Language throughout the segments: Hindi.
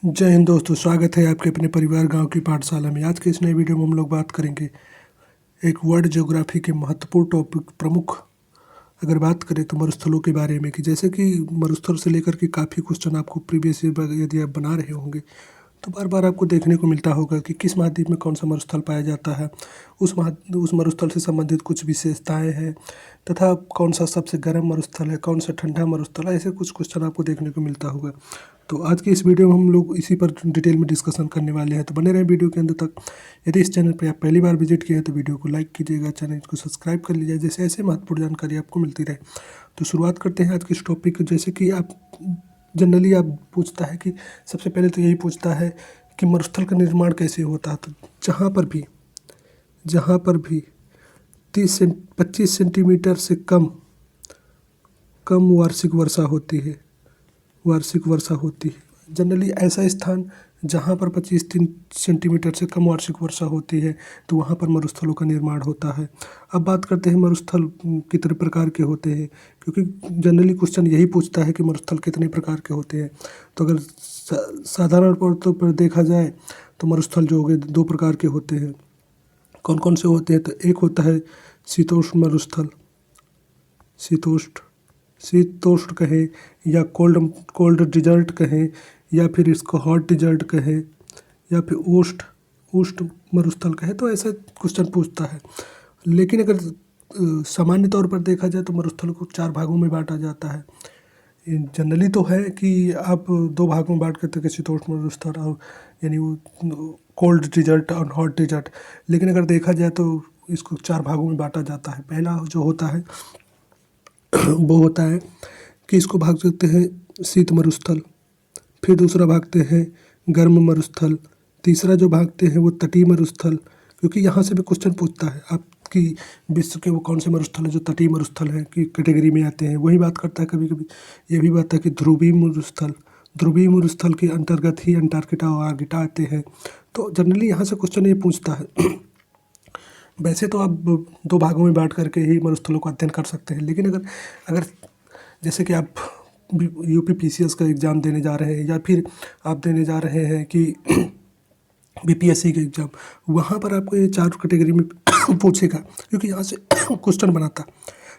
जय हिंद दोस्तों, स्वागत है आपके अपने परिवार गांव की पाठशाला में। आज के इस नए वीडियो में हम लोग बात करेंगे एक वर्ल्ड ज्योग्राफी के महत्वपूर्ण टॉपिक प्रमुख अगर बात करें तो मरुस्थलों के बारे में, कि जैसे कि मरुस्थल से लेकर के काफ़ी क्वेश्चन आपको प्रीवियस ईयर यदि आप बना रहे होंगे तो बार बार आपको देखने को मिलता होगा कि किस महाद्वीप में कौन सा मरुस्थल पाया जाता है, उस मरुस्थल से संबंधित कुछ विशेषताएं हैं, तथा कौन सा सबसे गर्म मरुस्थल है, कौन सा ठंडा मरुस्थल है। ऐसे कुछ क्वेश्चन आपको देखने को मिलता होगा। तो आज की इस वीडियो में हम लोग इसी पर डिटेल में डिस्कशन करने वाले हैं, तो बने रहें वीडियो के अंत तक। यदि इस चैनल पर आप पहली बार विजिट किए हैं तो वीडियो को लाइक कीजिएगा, चैनल को सब्सक्राइब कर लीजिए, जैसे ऐसे महत्वपूर्ण जानकारी आपको मिलती रहे। तो शुरुआत करते हैं आज के इस टॉपिक। जैसे कि आप जनरली आप पूछता है कि सबसे पहले तो यही पूछता है कि मरुस्थल का निर्माण कैसे होता है। तो जहाँ पर भी 25 सेंटीमीटर से कम वार्षिक वर्षा होती है जनरली ऐसा स्थान जहाँ पर 25 सेंटीमीटर से कम वार्षिक वर्षा होती है तो वहाँ पर मरुस्थलों का निर्माण होता है। अब बात करते हैं मरुस्थल कितने प्रकार के होते हैं, क्योंकि जनरली क्वेश्चन यही पूछता है कि मरुस्थल कितने प्रकार के होते हैं। तो अगर साधारण तौर पर देखा जाए तो मरुस्थल जो हो गए दो प्रकार के होते हैं। कौन कौन से होते हैं? तो एक होता है शीतोष्ण मरुस्थल, शीतोष्ण कहें या कोल्ड डिजर्ट कहें, या फिर इसको हॉट डिजर्ट कहें, या फिर उष्ण मरुस्थल कहें। तो ऐसा क्वेश्चन पूछता है। लेकिन अगर सामान्य तौर पर देखा जाए तो मरुस्थल को 4 भागों में बांटा जाता है। जनरली तो है कि आप 2 भागों में बांट करते हैं, शीतोष्ण मरुस्थल और यानी वो कोल्ड डिजर्ट और हॉट डिजर्ट। लेकिन अगर देखा जाए तो इसको 4 भागों में बांटा जाता है। पहला जो होता है वो होता है कि इसको भाग सकते हैं शीत मरुस्थल, फिर दूसरा भागते हैं गर्म मरुस्थल, तीसरा जो भागते हैं वो तटीय मरुस्थल, क्योंकि यहाँ से भी क्वेश्चन पूछता है आपकी विश्व के वो कौन से मरुस्थल है जो तटीय मरुस्थल है की कैटेगरी में आते हैं। वही बात करता है कभी कभी ये भी बात है कि ध्रुवीय मरुस्थल के अंतर्गत ही अंटार्कटिका और आर्कटिका आते हैं। तो जनरली यहाँ से क्वेश्चन ये पूछता है। वैसे तो आप 2 भागों में बांट करके ही मरुस्थलों का अध्ययन कर सकते हैं, लेकिन अगर जैसे कि आप यूपीपीसीएस का एग्ज़ाम देने जा रहे हैं या फिर आप देने जा रहे हैं कि बीपीएससी का एग्ज़ाम, वहाँ पर आपको ये 4 कैटेगरी में पूछेगा, क्योंकि यहाँ से क्वेश्चन बनाता।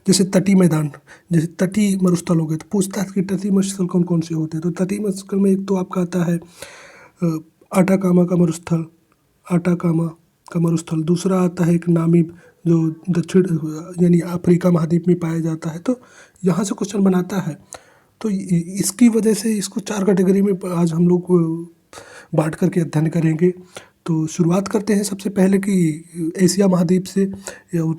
जैसे तटीय मैदान, जैसे तटीय मरुस्थल हो गए तो पूछता है कि तटीय मरुस्थल कौन कौन से होते हैं। तो तटीय मरुस्थल में एक तो आपका आता है आटाकामा का मरुस्थल, दूसरा आता है एक नामीब जो दक्षिण यानी अफ्रीका महाद्वीप में पाया जाता है। तो यहाँ से क्वेश्चन बनाता है। तो इसकी वजह से इसको 4 कैटेगरी में आज हम लोग बांट करके अध्ययन करेंगे। तो शुरुआत करते हैं सबसे पहले कि एशिया महाद्वीप से।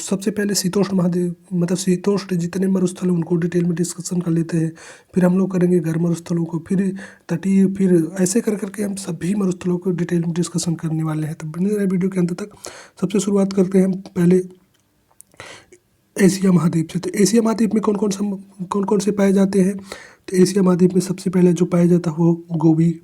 सबसे पहले शीतोष्ण महाद्वीप मतलब शीतोष्ण जितने मरुस्थल हैं उनको डिटेल में डिस्कशन कर लेते हैं, फिर हम लोग करेंगे गर्म मरुस्थलों को, फिर तटीय, फिर ऐसे कर करके हम सभी मरुस्थलों को डिटेल में डिस्कशन करने वाले हैं। तो बने रहे वीडियो के अंत तक। सबसे शुरुआत करते हैं हम पहले एशिया महाद्वीप से। तो एशिया महाद्वीप में कौन कौन से पाए जाते हैं? तो एशिया महाद्वीप में सबसे पहले जो पाया जाता है वो गोबी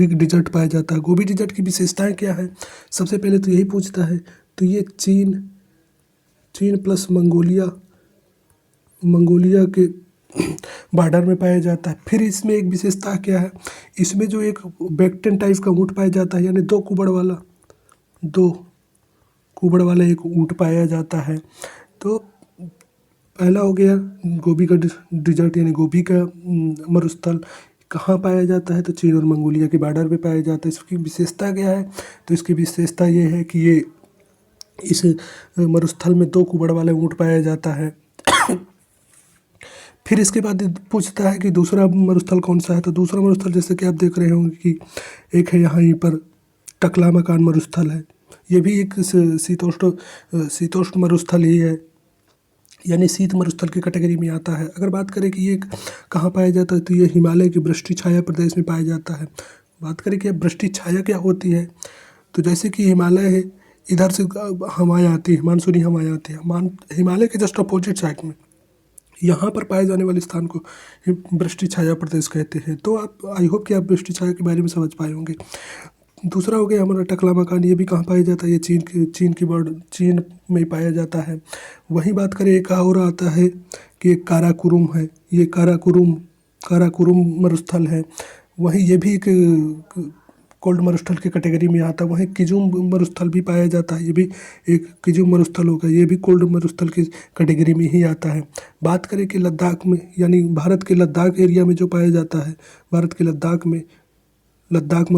डिजर्ट पाया जाता है। गोबी डिजर्ट की विशेषताएं क्या है? सबसे पहले तो यही पूछता है। तो ये चीन प्लस मंगोलिया के बॉर्डर में पाया जाता है। फिर इसमें एक विशेषता क्या है? इसमें जो एक बैक्टेन टाइप का ऊँट पाया जाता है, यानी 2 कुबड़ वाला एक ऊँट पाया जाता है। तो पहला हो गया गोबी का डिजर्ट यानी गोबी का मरुस्थल। कहाँ पाया जाता है? तो चीन और मंगोलिया के बॉर्डर पे पाया जाता है। इसकी विशेषता क्या है? तो इसकी विशेषता ये है कि ये इस मरुस्थल में 2 कुबड़ वाले ऊँट पाया जाता है। फिर इसके बाद पूछता है कि दूसरा मरुस्थल कौन सा है? तो दूसरा मरुस्थल जैसे कि आप देख रहे होंगे कि एक है यहाँ पर टकलामाकान मरुस्थल है। ये भी एक शीतोष्ण मरुस्थल ही है, यानी शीत मरुस्थल की कैटेगरी में आता है। अगर बात करें कि ये कहाँ पाया जाता है तो ये हिमालय की वृष्टि छाया प्रदेश में पाया जाता है। बात करें कि वृष्टि छाया क्या होती है, तो जैसे कि हिमालय है, इधर से हवाएं आती है, मानसूनी हवाएं आती है, हिमालय के जस्ट अपोजिट साइड में यहाँ पर पाए जाने वाले स्थान को वृष्टि छाया प्रदेश कहते हैं। तो आप आई होप कि आप वृष्टि छाया के बारे में समझ पाए होंगे। दूसरा हो गया हमारा टकलामाकान। ये भी कहाँ पाया जाता है? ये चीन में पाया जाता है। वहीं बात करें एक और आता है कि एक काराकोरम है। ये काराकोरम मरुस्थल है। वहीं ये भी एक कोल्ड मरुस्थल की कैटेगरी में आता है। वहीं किजुम मरुस्थल भी पाया जाता है, ये भी एक किजुम मरुस्थल होगा, ये भी कोल्ड मरुस्थल की कैटेगरी में ही आता है। बात करें कि लद्दाख में, यानी भारत के लद्दाख एरिया में जो पाया जाता है, भारत के लद्दाख में लद्दाख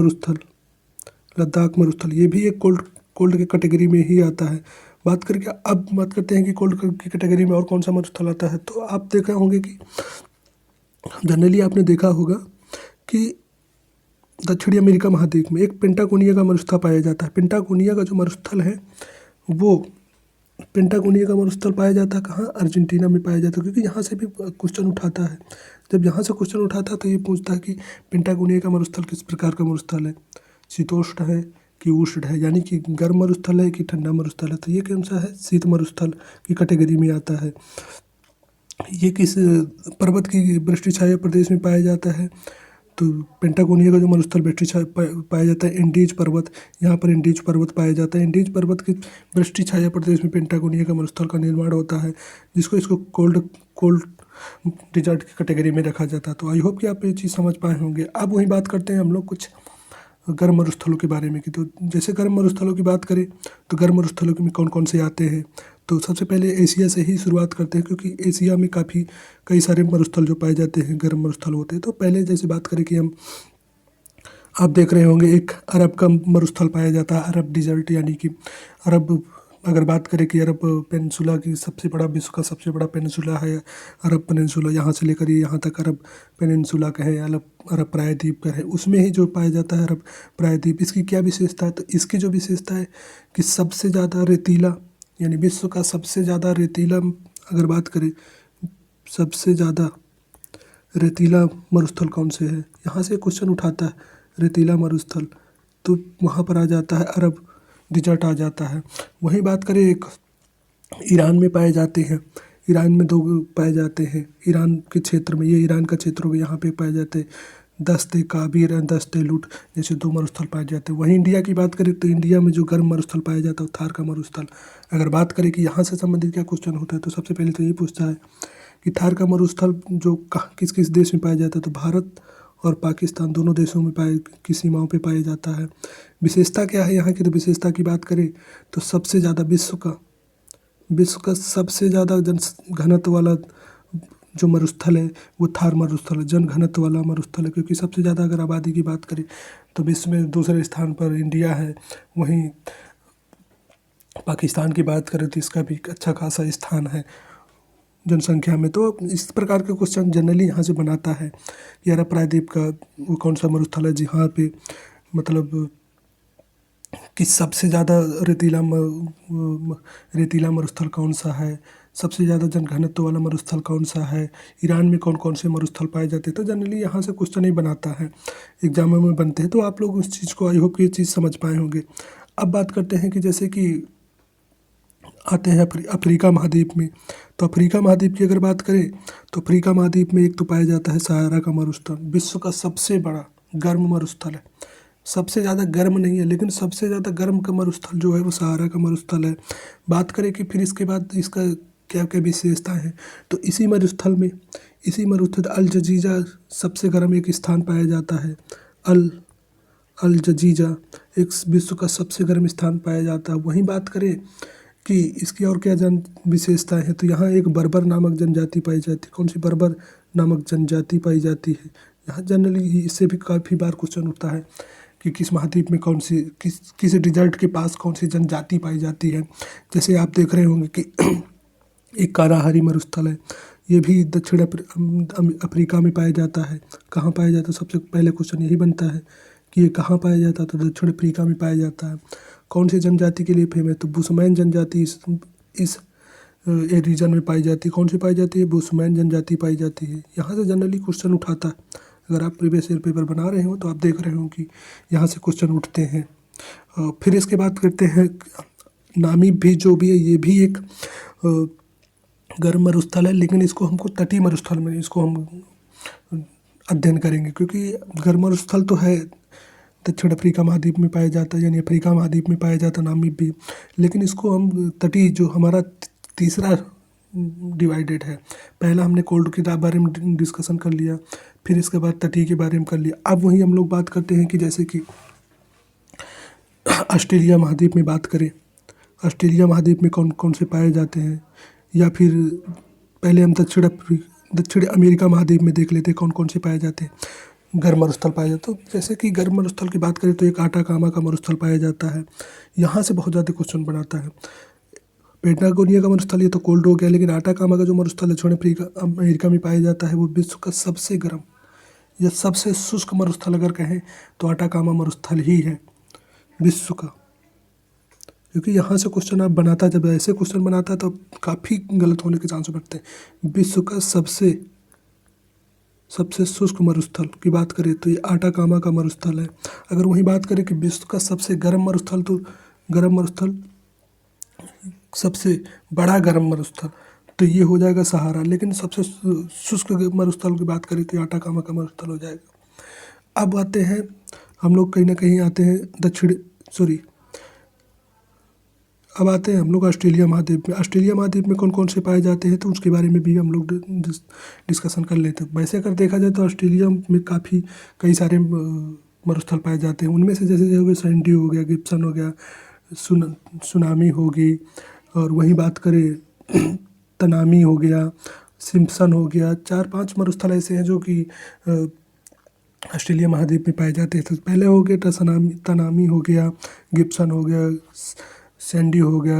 मरुस्थल ये भी एक कोल्ड कोल्ड की कैटेगरी में ही आता है। बात करते हैं कि कोल्ड की कैटेगरी में और कौन सा मरुस्थल आता है। तो आप देखे होंगे कि जनरली आपने देखा होगा कि दक्षिणी अमेरिका महाद्वीप में एक पेंटागोनिया का मरुस्थल पाया जाता है। पेंटागोनिया का जो मरुस्थल है, वो पेंटागोनिया का मरुस्थल पाया जाता है कहाँ? अर्जेंटीना में पाया जाता है, क्योंकि यहाँ से भी क्वेश्चन उठाता है। जब यहाँ से क्वेश्चन उठाता है तो ये पूछता है कि पेंटागोनिया का मरुस्थल किस प्रकार का मरुस्थल है, शीतोष्ण है कि उष्ण है, यानी कि गर्म मरुस्थल है कि ठंडा मरुस्थल है। तो ये कौन सा है? शीत मरुस्थल की कैटेगरी में आता है। ये किस पर्वत की वृष्टि छाया प्रदेश में पाया जाता है? तो पेंटागोनिया का जो मरुस्थल वृष्टि छाया पाया जाता है एंडीज पर्वत, यहाँ पर एंडीज पर्वत पाया जाता है। एंडीज पर्वत की वृष्टि छाया प्रदेश में पेंटागोनिया का मरुस्थल का निर्माण होता है, इसको कोल्ड कोल्ड डिजर्ट की कैटेगरी में रखा जाता है। तो आई होप कि आप ये चीज़ समझ पाए होंगे। अब वही बात करते हैं हम लोग कुछ गर्म मरुस्थलों के बारे में कि तो जैसे गर्म मरुस्थलों की बात करें तो गर्म मरुस्थलों में कौन कौन से आते हैं। तो सबसे पहले एशिया से ही शुरुआत करते हैं, क्योंकि एशिया में कई सारे मरुस्थल जो पाए जाते हैं गर्म मरुस्थल होते हैं। तो पहले जैसे बात करें कि आप देख रहे होंगे एक अरब का मरुस्थल पाया जाता है, अरब डिजर्ट, यानी कि अरब, अगर बात करें कि अरब पेनिनसुला की सबसे बड़ा, विश्व का सबसे बड़ा पेनिनसुला है अरब पेनिनसुला, यहाँ से लेकर ये यहाँ तक अरब पेनिनसुला कहें, अरब प्रायद्वीप कहें, उसमें ही जो पाया जाता है अरब प्रायद्वीप। इसकी क्या विशेषता है? तो इसकी जो विशेषता है कि सबसे ज़्यादा रेतीला, यानी विश्व का सबसे ज़्यादा रेतीला, अगर बात करें सबसे ज़्यादा रेतीला मरुस्थल कौन से है, यहाँ से क्वेश्चन उठाता है रेतीला मरुस्थल, तो वहाँ पर आ जाता है अरब डिजर्ट आ जाता है। वहीं बात करें एक ईरान में पाए जाते हैं, ईरान में दो पाए जाते हैं, ईरान के क्षेत्र में, ये ईरान का क्षेत्र हो गया, यहाँ पे पाए जाते हैं दस्ते काबिर और दस्ते लुट जैसे दो मरुस्थल पाए जाते हैं। वहीं इंडिया की बात करें तो इंडिया में जो गर्म मरुस्थल पाया जाता है थार का मरुस्थल। अगर बात करें कि यहाँ से संबंधित क्या क्वेश्चन होता है, तो सबसे पहले तो ये पूछता है कि थार का मरुस्थल जो किस किस देश में पाया जाता है, तो भारत और पाकिस्तान दोनों देशों में की सीमाओं पे पाया जाता है। विशेषता क्या है यहाँ की? तो विशेषता की बात करें तो सबसे ज़्यादा विश्व का सबसे ज़्यादा जन घनत्व वाला जो मरुस्थल है वो थार मरुस्थल है, जन घनत्व वाला मरुस्थल है, क्योंकि सबसे ज़्यादा अगर आबादी की बात करें तो विश्व में दूसरे स्थान पर इंडिया है। वहीं पाकिस्तान की बात करें तो इसका भी अच्छा खासा स्थान है जनसंख्या में। तो इस प्रकार के क्वेश्चन जनरली यहाँ से बनाता है कि अरब प्रायद्वीप का वो कौन सा मरुस्थल है जहाँ पे मतलब कि सबसे ज़्यादा रेतीला मरुस्थल कौन सा है, सबसे ज़्यादा जनघनत्व वाला मरुस्थल कौन सा है, ईरान में कौन कौन से मरुस्थल पाए जाते हैं। तो जनरली यहाँ से क्वेश्चन ही बनाता है, एग्जामों में बनते हैं। तो आप लोग उस चीज़ को, आई होप ये चीज़ समझ पाए होंगे। अब बात करते हैं कि जैसे कि आते हैं अफ्रीका महाद्वीप में। तो अफ्रीका महाद्वीप की अगर बात करें तो अफ्रीका महाद्वीप में एक तो पाया जाता है सहारा का मरुस्थल, विश्व का सबसे बड़ा गर्म मरुस्थल है। सबसे ज़्यादा गर्म नहीं है, लेकिन सबसे ज़्यादा गर्म का मरुस्थल जो है वो सहारा का मरुस्थल है। बात करें कि फिर इसके बाद इसका क्या क्या विशेषताएँ हैं, तो इसी मरुस्थल अल जजीजा सबसे गर्म एक स्थान पाया जाता है। अल जजीजा एक विश्व का सबसे गर्म स्थान पाया जाता है। वहीं बात करें कि इसकी और क्या विशेषताएँ हैं, तो यहाँ एक बर्बर नामक जनजाति पाई जाती है। कौन सी? बर्बर नामक जनजाति पाई जाती है। यहाँ जनरली इससे भी काफ़ी बार क्वेश्चन उठता है कि किस महाद्वीप में किस डिजर्ट के पास कौन सी जनजाति पाई जाती है। जैसे आप देख रहे होंगे कि एक काराहारी मरुस्थल है, ये भी दक्षिण अफ्रीका में पाया जाता है। कहाँ पाया जाता है? सबसे पहले क्वेश्चन यही बनता है कि ये कहाँ पाया जाता है, तो दक्षिण अफ्रीका में पाया जाता है। कौन सी जनजाति के लिए फेमस है? तो बुशमैन जनजाति इस रीजन में पाई जाती है। कौन सी पाई जाती है? बुशमैन जनजाति पाई जाती है। यहाँ से जनरली क्वेश्चन उठाता है। अगर आप प्रीवियस ईयर पेपर बना रहे हो तो आप देख रहे हो कि यहाँ से क्वेश्चन उठते हैं। फिर इसके बात करते हैं नामीब भी, जो भी है ये भी एक गर्म मरुस्थल है, लेकिन इसको हमको तटीय मरुस्थल में इसको हम अध्ययन करेंगे, क्योंकि गर्म मरुस्थल तो है दक्षिण अफ्रीका महाद्वीप में पाया जाता है, यानी अफ्रीका महाद्वीप में पाया जाता है नामीब भी, लेकिन इसको हम तटीय, जो हमारा तीसरा डिवाइडेड है। पहला हमने कोल्ड के बारे में डिस्कशन कर लिया, फिर इसके बाद तटीय के बारे में कर लिया। अब वही हम लोग बात करते हैं कि जैसे कि ऑस्ट्रेलिया महाद्वीप में बात करें, ऑस्ट्रेलिया महाद्वीप में कौन कौन से पाए जाते हैं, या फिर पहले हम दक्षिण अमेरिका महाद्वीप में देख लेते हैं कौन कौन से पाए जाते हैं गर्म मरुस्थल पाए जाते हैं। तो जैसे कि गर्म मरुस्थल की बात करें तो एक आटाकामा का मरुस्थल पाया जाता है, यहाँ से बहुत ज़्यादा क्वेश्चन बनाता है। पेटागोनिया का मरुस्थल ये तो कोल्ड हो गया, लेकिन आटाकामा का जो मरुस्थल है दक्षिण अमेरिका में पाया जाता है, वो विश्व का सबसे गर्म या सबसे शुष्क मरुस्थल अगर कहें तो आटाकामा मरुस्थल ही है विश्व का। क्योंकि यहाँ से क्वेश्चन आप बनाता, जब ऐसे क्वेश्चन बनाता है तो काफ़ी गलत होने के चांस बढ़ते हैं। विश्व का सबसे शुष्क मरुस्थल की बात करें तो ये आटाकामा का मरुस्थल है। अगर वहीं बात करें कि विश्व का सबसे गर्म मरुस्थल, तो गर्म मरुस्थल सबसे बड़ा गर्म मरुस्थल तो ये हो जाएगा सहारा। लेकिन सबसे शुष्क मरुस्थल की बात करें तो आटाकामा का मरुस्थल हो जाएगा। अब आते हैं हम लोग कहीं ना कहीं आते हैं अब आते हैं हम लोग ऑस्ट्रेलिया महाद्वीप में। ऑस्ट्रेलिया महाद्वीप में कौन कौन से पाए जाते हैं तो उसके बारे में भी हम लोग डिस्कशन कर लेते हैं। वैसे अगर देखा जाए तो ऑस्ट्रेलिया में कई सारे मरुस्थल पाए जाते हैं। उनमें से जैसे हो गया सैंडी हो गया, गिब्सन हो गया, सुनामी होगी, और वहीं बात करें तनामी हो गया, सिम्पसन हो गया। 4-5 मरुस्थल ऐसे हैं जो कि ऑस्ट्रेलिया महाद्वीप में पाए जाते हैं। तो पहले हो गया तनामी हो गया, गिब्सन हो गया, सैंडी हो गया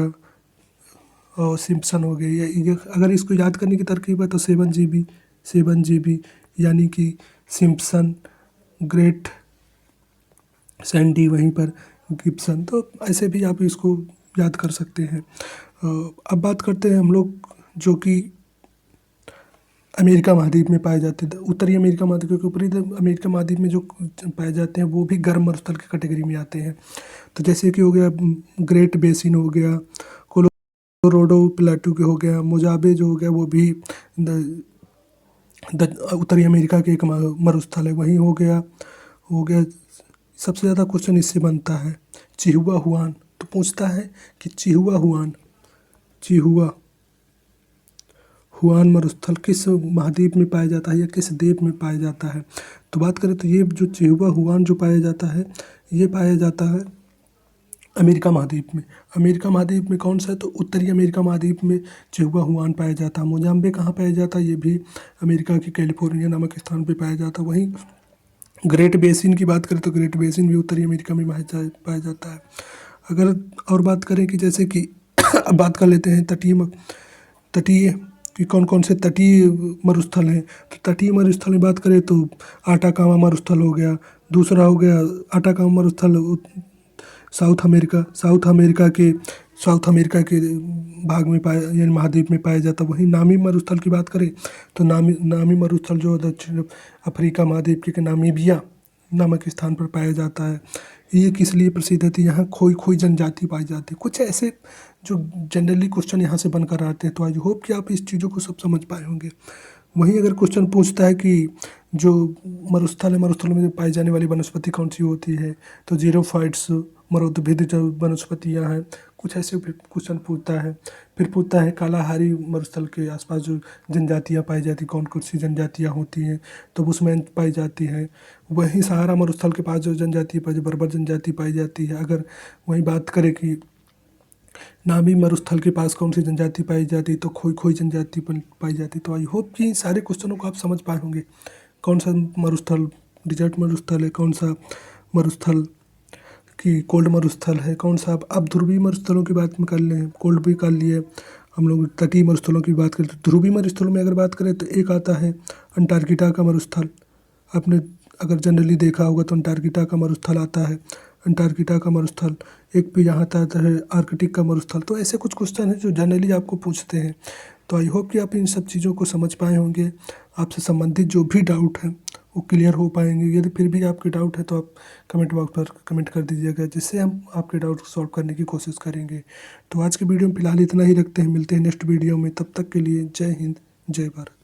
और सिम्पसन हो गया। ये अगर इसको याद करने की तरकीब है तो 7GB यानी कि सिम्पसन, ग्रेट सैंडी, वहीं पर गिब्सन, तो ऐसे भी आप इसको याद कर सकते हैं। अब बात करते हैं हम लोग जो कि अमेरिका महाद्वीप में पाए जाते हैं। उत्तरी अमेरिका महाद्वीप, क्योंकि ऊपरी अमेरिका महाद्वीप में जो पाए जाते हैं वो भी गर्म मरुस्थल की कैटेगरी में आते हैं। तो जैसे कि हो गया ग्रेट बेसिन हो गया, कोलोराडो प्लेटू के हो गया, मोजावे जो हो गया वो भी उत्तरी अमेरिका के एक मरुस्थल है। वहीं हो गया सबसे ज़्यादा क्वेश्चन इससे बनता है चिहुआ हुआन। तो पूछता है कि चिहुआ हुआन मरुस्थल किस महाद्वीप में पाया जाता है या किस द्वीप में पाया जाता है। तो बात करें तो ये जो चिहुआ हुआन जो पाया जाता है ये पाया जाता है अमेरिका महाद्वीप में। अमेरिका महाद्वीप में कौन सा है तो उत्तरी अमेरिका महाद्वीप में चिहुआ हुआन पाया जाता है। मोजाम्बिक कहाँ पाया जाता है, ये भी अमेरिका की कैलिफोर्निया नामक स्थान पर पाया जाता है। वहीं ग्रेट बेसिन की बात करें तो ग्रेट बेसिन भी उत्तरी अमेरिका में पाया जाता है। अगर और बात करें कि जैसे कि अब बात कर लेते हैं तटीय कि कौन कौन से तटीय मरुस्थल हैं। तो तटीय मरुस्थल में बात करें तो आटाकामा मरुस्थल हो गया, दूसरा हो गया आटाकामा मरुस्थल साउथ अमेरिका के भाग में यानी महाद्वीप में पाया जाता है। वहीं नामी मरुस्थल की बात करें तो नामी मरुस्थल जो दक्षिण अफ्रीका महाद्वीप के नामीबिया नामक स्थान पर पाया जाता है। ये किस लिए प्रसिद्ध है, यहाँ खोई जनजाति पाई जाती है। कुछ ऐसे जो जनरली क्वेश्चन यहाँ से बनकर आते हैं। तो आई होप कि आप इस चीज़ों को सब समझ पाए होंगे। वहीं अगर क्वेश्चन पूछता है कि जो मरुस्थल में पाई जाने वाली वनस्पति कौन सी होती है तो जीरोफाइट्स मरुद्भिद जो वनस्पतियाँ हैं, कुछ ऐसे क्वेश्चन पूछता है। फिर पूछता है कालाहारी मरुस्थल के आसपास जो जनजातियाँ पाई जाती कौन कौन सी जनजातियाँ होती हैं तो बुशमैन पाई जाती हैं। वहीं सहारा मरुस्थल के पास जो बर्बर जनजाति पाई जाती है। अगर वहीं बात करें कि नामी मरुस्थल के पास कौन सी जनजाति पाई जाती तो खोई जनजाति पाई जाती। तो आई होप कि सारे क्वेश्चनों को आप समझ पाए होंगे। कौन सा मरुस्थल डिजर्ट मरुस्थल है, कौन सा मरुस्थल की कोल्ड मरुस्थल है, कौन सा। अब ध्रुवीय मरुस्थलों की बात में कर लें, कोल्ड भी कर लिए हम लोग। तटीय मरुस्थलों की बात करें तो ध्रुवीय मरुस्थलों में अगर बात करें तो एक आता है अंटार्कटिका का मरुस्थल। आपने अगर जनरली देखा होगा तो अंटार्कटिका का मरुस्थल आता है, अंटार्कटिका का मरुस्थल। एक भी यहाँ आता है आर्कटिक का मरुस्थल। तो ऐसे कुछ क्वेश्चन हैं जो जनरली आपको पूछते हैं। तो आई होप कि आप इन सब चीज़ों को समझ पाए होंगे। आपसे संबंधित जो भी डाउट है वो क्लियर हो पाएंगे। यदि फिर भी आपके डाउट है तो आप कमेंट बॉक्स पर कमेंट कर दीजिएगा, जिससे हम आपके डाउट को सॉल्व करने की कोशिश करेंगे। तो आज के वीडियो में फिलहाल इतना ही रखते हैं, मिलते हैं नेक्स्ट वीडियो में। तब तक के लिए जय हिंद, जय भारत।